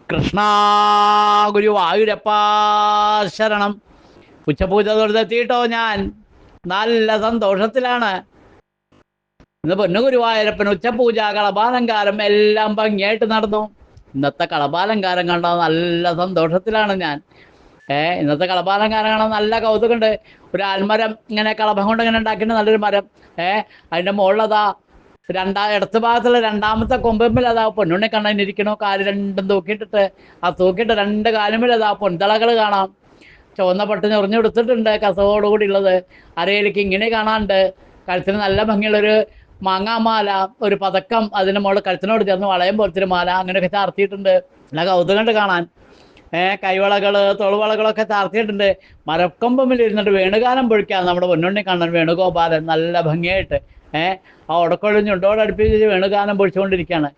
കൃഷ്ണ ഗുരുവായൂരപ്പാ ശരണം. ഉച്ചപൂജ തൊഴുതെത്തിയിട്ടോ ഞാൻ നല്ല സന്തോഷത്തിലാണ്. ഇന്ന് പൊന്നു ഗുരുവായൂരപ്പൻ ഉച്ചപൂജ കളഭാലങ്കാരം എല്ലാം ഭംഗിയായിട്ട് നടന്നു. ഇന്നത്തെ കളഭാലങ്കാരം കണ്ട നല്ല സന്തോഷത്തിലാണ് ഞാൻ. ഇന്നത്തെ കളഭാലങ്കാരം കാണാൻ നല്ല കൗതുകമുണ്ട്. ഒരു ആൽമരം ഇങ്ങനെ കളഭം കൊണ്ട് ഇങ്ങനെ ഉണ്ടാക്കിയിട്ട് നല്ലൊരു മരം. അതിൻ്റെ മുകളിലതാ ഇടത്ത് ഭാഗത്തുള്ള രണ്ടാമത്തെ കൊമ്പമ്പിൽ അതാ പൊന്നുണ്ണി കണ്ണനിരിക്കണു. കാല് രണ്ടും തൂക്കിയിട്ടിട്ട് ആ തൂക്കിയിട്ട് രണ്ട് കാലുമ്പിൽ അതാ പൊന്തളകൾ കാണാം. ചുവന്ന പട്ട് ഞൊറിഞ്ഞു കൊടുത്തിട്ടുണ്ട് കസവോടുകൂടി ഉള്ളത്. അരയിലേക്ക് ഇങ്ങനെ കാണാനുണ്ട്. കഴുത്തിന് നല്ല ഭംഗിയുള്ളൊരു മാങ്ങാമാല, ഒരു പതക്കം, അതിന് മുകളിൽ കഴുത്തിനോട് ചേർന്ന് വളയം പോലത്തൊരു മാല അങ്ങനെയൊക്കെ ചാർത്തിയിട്ടുണ്ട്. നല്ല കൗതുകമുണ്ട് കാണാൻ. കൈവളകൾ തൊളുവളകളൊക്കെ ചാർത്തിയിട്ടുണ്ട്. മരക്കൊമ്പമ്പിൽ ഇരുന്നിട്ട് വേണുഗാനം പൊഴിക്കാൻ നമ്മുടെ പൊന്നുണ്ണി കണ്ണൻ വേണുഗോപാലൻ നല്ല ഭംഗിയായിട്ട് ആ ഉടക്കൊഴിഞ്ഞ് ഉണ്ടോടടുപ്പിച്ച് വേണുഗാനം പൊഴിച്ചുകൊണ്ടിരിക്കുകയാണ്.